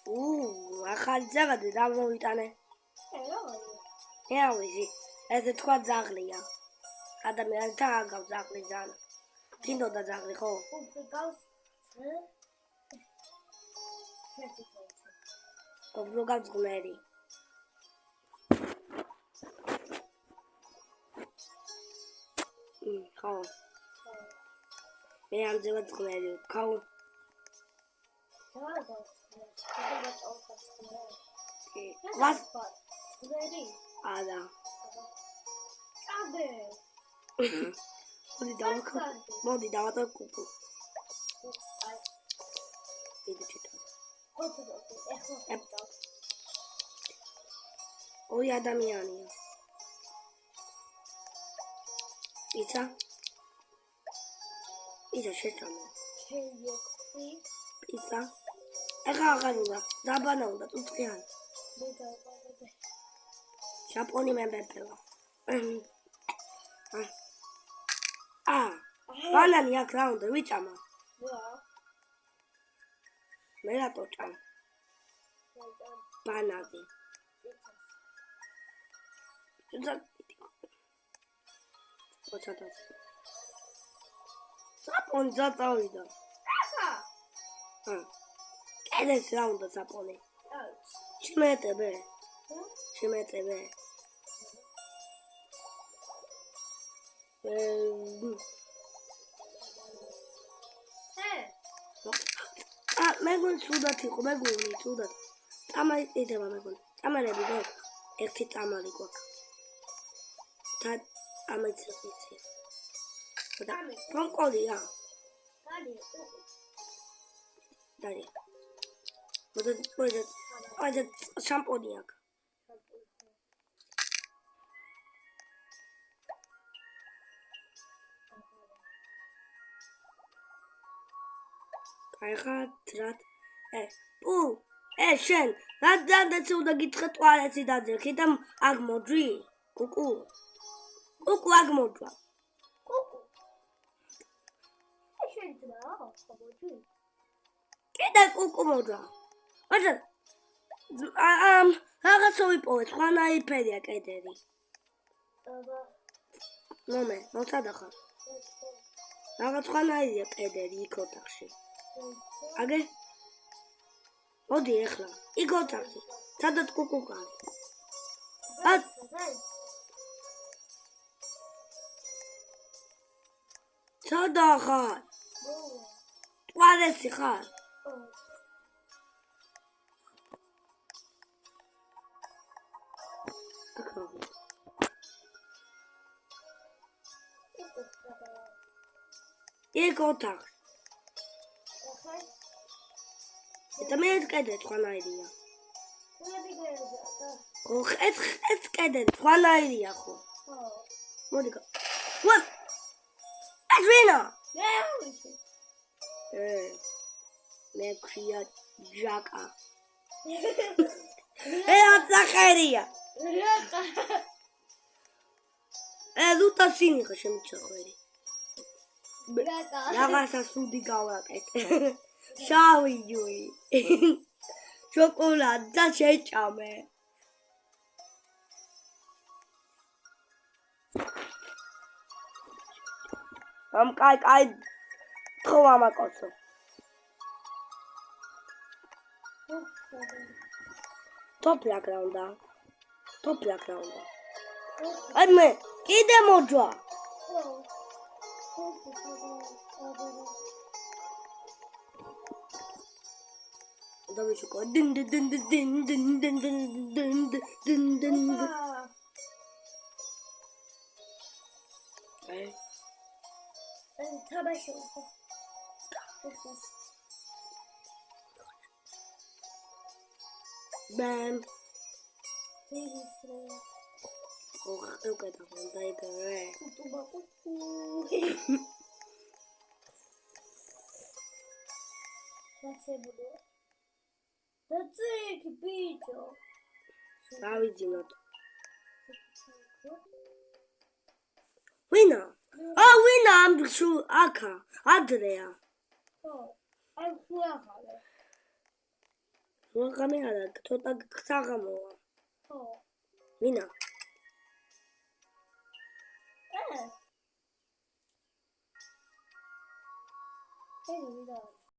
ახალი ძაღლი რა მოვიტანე? ეავიზი, ესე თქვა ძაღლია. ადამიანთან აგავს ძაღლი ძანა. გინდოდა ძაღლი ხო? უფრო გავს ღმერი. ხო. მე ამ ძაღლს ღმერი ვთქავ. Was? Ada. Modi dava cucu. Oi adamiani. Pizza? Pizza შეჭამე. Pizza? ეხა აღარ უნდა, დაბანა უნდა, წუწყიანი. შაპონი მებეფევა. ბანანი აქ რა უნდა, ვიჭამა? მე რატო ჭამ? ბანანი. საპონი წავიდა. ეს რა უნდა საპონი? შემეტებე. მეგონი ცუდად იყო, მეგონი ცუდად. წამალი იდება მეგონი. წამალები გვაქვს. ერთი წამალი გვაქვს. და ამაც იცი. და პრონკოლია. დარი. მოდი შამპონი აქვს. კაიხათ შენ რადგანაც უნდა გითხრა ტუალეტში დაძერხი და აქ მოძვი კუკუ აქ მოძვა კიდე კუკუ მოძვა მაგრამ რაღაცა ვიპოვე სხვანაირი ფერია კედელი მომე მოცადა ხარ რაღაც სხვანაირია კედელი იქ ოთახში აგე მოდი ეხლა იქ ოთახში სადაც კუკუ არის სადა ხარ ტუალეტში ხარ იქ ოთახში და მე კედელი სხვანაირია ხო ეს კედელი სხვანაირია ხო მოდი ვარ აჟვინა მე ქვია ჯაკა აცახერია ლუტასინი ხო შემიჩახვერი რაღაცა სუდი გავაკეთე შავი ჯუი შოკოლადა შეჭამე ამ კაი ხო ამაკოცო ტოპი აკრაუნდა აი მე კიდე მოძვა დავიშოკო დინ აი თაბაშო ბამ eu quero contar isso, né? Que bicho! Sabe de novo. Wina! Oh, Wina! I'm through Aka. Andrea. Oh, I'm through Aka. რუაღამე არა, ცოტა საღამოა. ხო. მინა. ვიდა.